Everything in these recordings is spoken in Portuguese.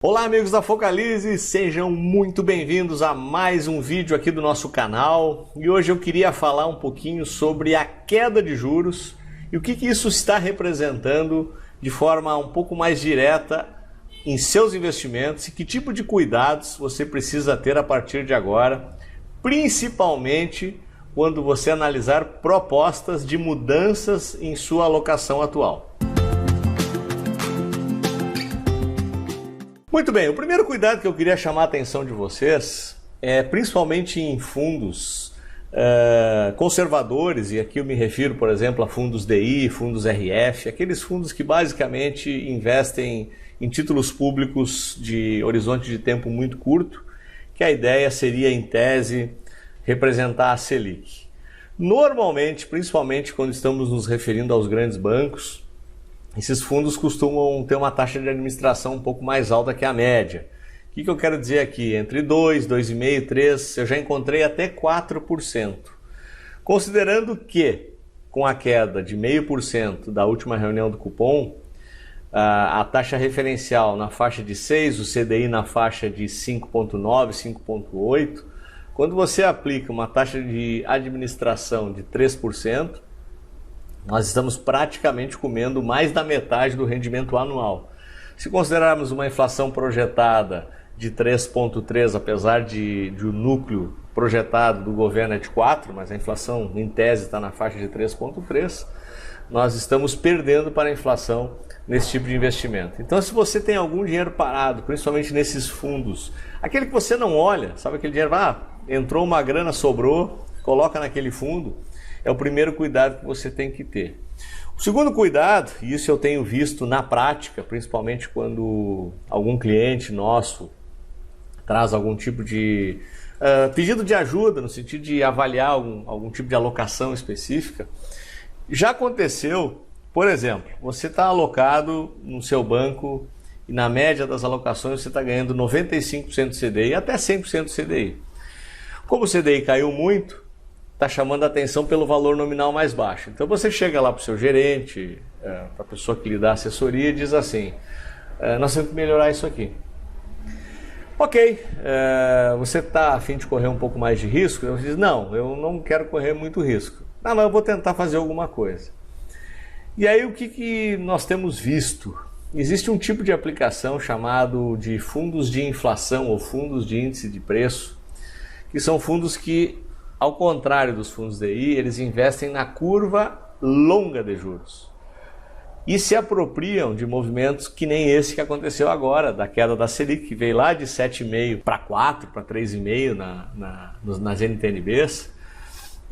Olá amigos da Focalize, sejam muito bem-vindos a mais um vídeo aqui do nosso canal. E hoje eu queria falar um pouquinho sobre a queda de juros e o que isso está representando de forma um pouco mais direta em seus investimentos e que tipo de cuidados você precisa ter a partir de agora, principalmente quando você analisar propostas de mudanças em sua alocação atual. Muito bem, o primeiro cuidado que eu queria chamar a atenção de vocês é principalmente em fundos conservadores, e aqui eu me refiro, por exemplo, a fundos DI, fundos RF, aqueles fundos que basicamente investem em títulos públicos de horizonte de tempo muito curto, que a ideia seria, em tese, representar a Selic. Normalmente, principalmente quando estamos nos referindo aos grandes bancos, esses fundos costumam ter uma taxa de administração um pouco mais alta que a média. O que eu quero dizer aqui? Entre 2, 2,5%, 3%, eu já encontrei até 4%. Considerando que, com a queda de 0,5% da última reunião do cupom, a taxa referencial na faixa de 6%, o CDI na faixa de 5,9%, 5,8%, quando você aplica uma taxa de administração de 3%, nós estamos praticamente comendo mais da metade do rendimento anual. Se considerarmos uma inflação projetada de 3,3%, apesar de o núcleo projetado do governo é de 4%, mas a inflação em tese está na faixa de 3,3%, nós estamos perdendo para a inflação nesse tipo de investimento. Então, se você tem algum dinheiro parado, principalmente nesses fundos, aquele que você não olha, sabe aquele dinheiro, entrou uma grana, sobrou, coloca naquele fundo, é o primeiro cuidado que você tem que ter. O segundo cuidado, e isso eu tenho visto na prática, principalmente quando algum cliente nosso traz algum tipo de pedido de ajuda, no sentido de avaliar algum tipo de alocação específica. Já aconteceu, por exemplo, você está alocado no seu banco e na média das alocações você está ganhando 95% do CDI até 100% do CDI. Como o CDI caiu muito, está chamando a atenção pelo valor nominal mais baixo. Então você chega lá para o seu gerente, para a pessoa que lhe dá assessoria e diz assim, nós temos que melhorar isso aqui. Ok, você está a fim de correr um pouco mais de risco? Você diz, não, eu não quero correr muito risco. Não, mas eu vou tentar fazer alguma coisa. E aí o que nós temos visto? Existe um tipo de aplicação chamado de fundos de inflação ou fundos de índice de preço, que são fundos que, ao contrário dos fundos DI, eles investem na curva longa de juros e se apropriam de movimentos que nem esse que aconteceu agora, da queda da Selic, que veio lá de 7,5% para 4%, para 3,5% nas NTNBs,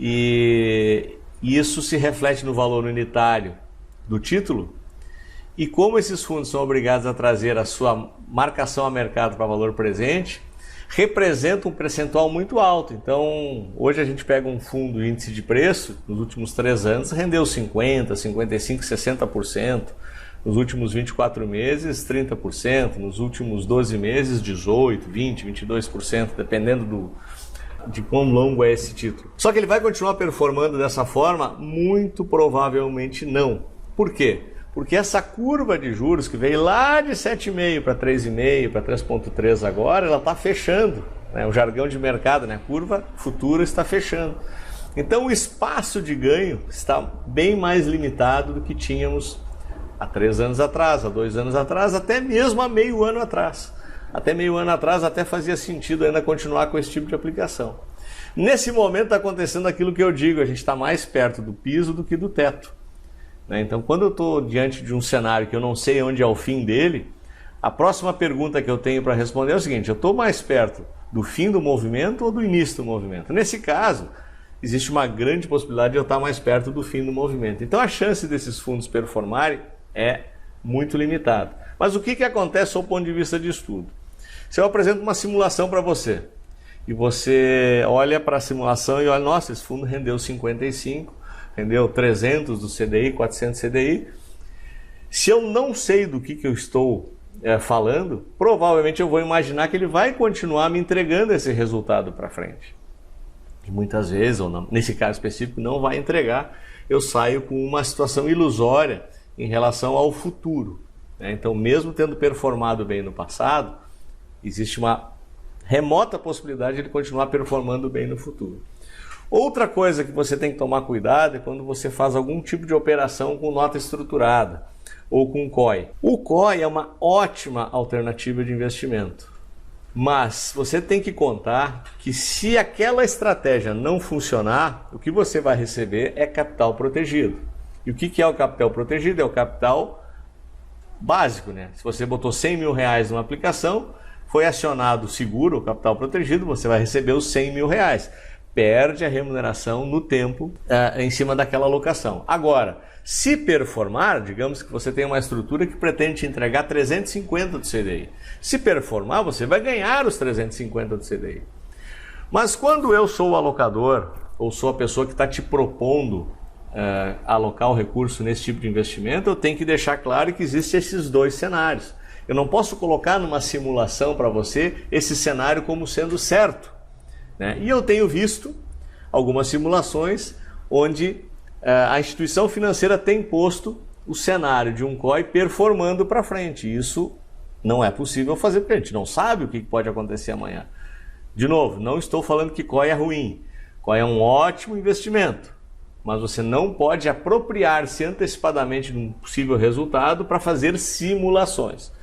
e isso se reflete no valor unitário do título. E como esses fundos são obrigados a trazer a sua marcação a mercado para valor presente, representa um percentual muito alto. Então, hoje a gente pega um fundo índice de preço, nos últimos 3 anos, rendeu 50%, 55%, 60%, nos últimos 24 meses, 30%, nos últimos 12 meses, 18%, 20%, 22%, dependendo de quão longo é esse título. Só que ele vai continuar performando dessa forma? Muito provavelmente não. Por quê? Porque essa curva de juros que veio lá de 7,5% para 3,5%, para 3,3% agora, ela está fechando. O jargão de mercado, a curva futura está fechando. Então o espaço de ganho está bem mais limitado do que tínhamos há 3 anos atrás, há 2 anos atrás, até mesmo há meio ano atrás. Até meio ano atrás até fazia sentido ainda continuar com esse tipo de aplicação. Nesse momento está acontecendo aquilo que eu digo, a gente está mais perto do piso do que do teto. Então, quando eu estou diante de um cenário que eu não sei onde é o fim dele, a próxima pergunta que eu tenho para responder é o seguinte: eu estou mais perto do fim do movimento ou do início do movimento? Nesse caso, existe uma grande possibilidade de eu estar mais perto do fim do movimento. Então, a chance desses fundos performarem é muito limitada. Mas o que acontece do ponto de vista de estudo? Se eu apresento uma simulação para você, e você olha para a simulação e olha, nossa, esse fundo rendeu 55%, rendeu 300 do CDI, 400 CDI. Se eu não sei do que eu estou falando, provavelmente eu vou imaginar que ele vai continuar me entregando esse resultado para frente. E muitas vezes, ou não, nesse caso específico, não vai entregar. Eu saio com uma situação ilusória em relação ao futuro. né? Então, mesmo tendo performado bem no passado, existe uma remota possibilidade de ele continuar performando bem no futuro. Outra coisa que você tem que tomar cuidado é quando você faz algum tipo de operação com nota estruturada ou com COI. O COI é uma ótima alternativa de investimento, mas você tem que contar que se aquela estratégia não funcionar, o que você vai receber é capital protegido. E o que é o capital protegido? É o capital básico, né? Se você botou 100 mil reais numa aplicação, foi acionado o seguro, o capital protegido, você vai receber os 100 mil reais. Perde a remuneração no tempo em cima daquela alocação. Agora, se performar, digamos que você tem uma estrutura que pretende te entregar 350 do CDI. Se performar, você vai ganhar os 350 do CDI. Mas quando eu sou o alocador, ou sou a pessoa que está te propondo alocar o recurso nesse tipo de investimento, eu tenho que deixar claro que existem esses dois cenários. Eu não posso colocar numa simulação para você esse cenário como sendo certo, né? E eu tenho visto algumas simulações onde a instituição financeira tem posto o cenário de um COI performando para frente. Isso não é possível fazer porque a gente não sabe o que pode acontecer amanhã. De novo, não estou falando que COI é ruim. COI é um ótimo investimento, mas você não pode apropriar-se antecipadamente de um possível resultado para fazer simulações.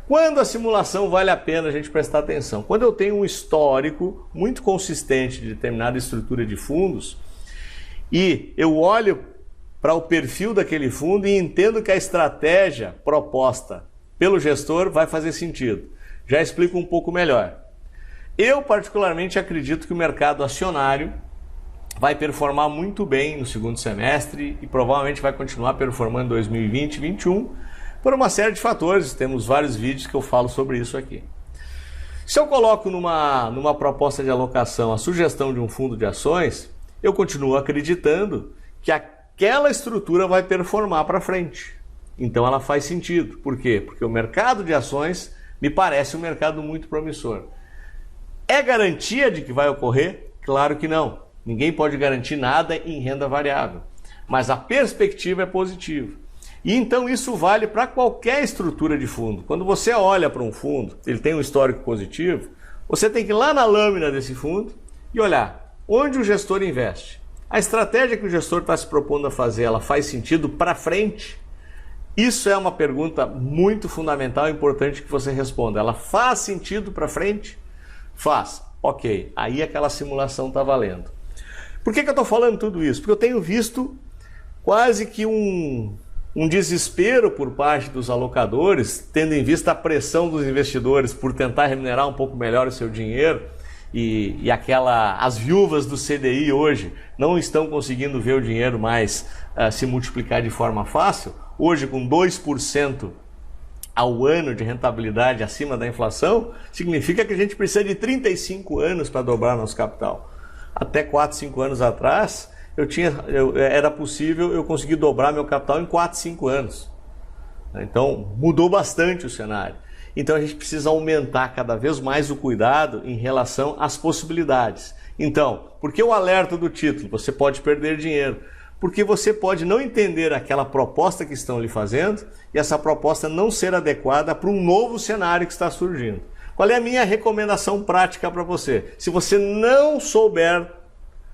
Quando a simulação vale a pena a gente prestar atenção? Quando eu tenho um histórico muito consistente de determinada estrutura de fundos e eu olho para o perfil daquele fundo e entendo que a estratégia proposta pelo gestor vai fazer sentido. Já explico um pouco melhor. Eu particularmente acredito que o mercado acionário vai performar muito bem no segundo semestre e provavelmente vai continuar performando em 2020 e 2021 por uma série de fatores. Temos vários vídeos que eu falo sobre isso aqui. Se eu coloco numa proposta de alocação a sugestão de um fundo de ações, eu continuo acreditando que aquela estrutura vai performar para frente. Então ela faz sentido. Por quê? Porque o mercado de ações me parece um mercado muito promissor. É garantia de que vai ocorrer? Claro que não. Ninguém pode garantir nada em renda variável. Mas a perspectiva é positiva. E então isso vale para qualquer estrutura de fundo. Quando você olha para um fundo, ele tem um histórico positivo, você tem que ir lá na lâmina desse fundo e olhar onde o gestor investe. A estratégia que o gestor está se propondo a fazer, ela faz sentido para frente? Isso é uma pergunta muito fundamental e importante que você responda. Ela faz sentido para frente? Faz. Ok. Aí aquela simulação está valendo. Por que eu estou falando tudo isso? Porque eu tenho visto quase que um desespero por parte dos alocadores, tendo em vista a pressão dos investidores por tentar remunerar um pouco melhor o seu dinheiro e as viúvas do CDI hoje não estão conseguindo ver o dinheiro mais se multiplicar de forma fácil. Hoje, com 2% ao ano de rentabilidade acima da inflação, significa que a gente precisa de 35 anos para dobrar nosso capital. Até 4, 5 anos atrás, era possível eu conseguir dobrar meu capital em 4, 5 anos. Então, mudou bastante o cenário. Então, a gente precisa aumentar cada vez mais o cuidado em relação às possibilidades. Então, por que o alerta do título? Você pode perder dinheiro. Porque você pode não entender aquela proposta que estão lhe fazendo e essa proposta não ser adequada para um novo cenário que está surgindo. Qual é a minha recomendação prática para você? Se você não souber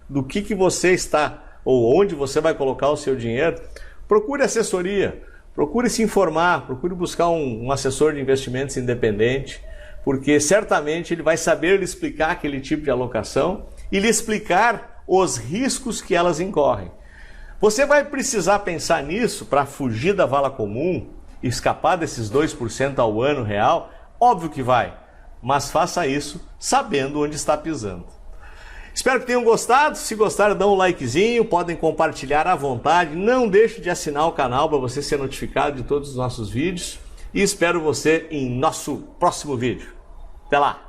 do que você está ou onde você vai colocar o seu dinheiro, procure assessoria, procure se informar, procure buscar um assessor de investimentos independente, porque certamente ele vai saber lhe explicar aquele tipo de alocação e lhe explicar os riscos que elas incorrem. Você vai precisar pensar nisso para fugir da vala comum e escapar desses 2% ao ano real? Óbvio que vai, mas faça isso sabendo onde está pisando. Espero que tenham gostado. Se gostaram, dão um likezinho, podem compartilhar à vontade. Não deixe de assinar o canal para você ser notificado de todos os nossos vídeos. E espero você em nosso próximo vídeo. Até lá!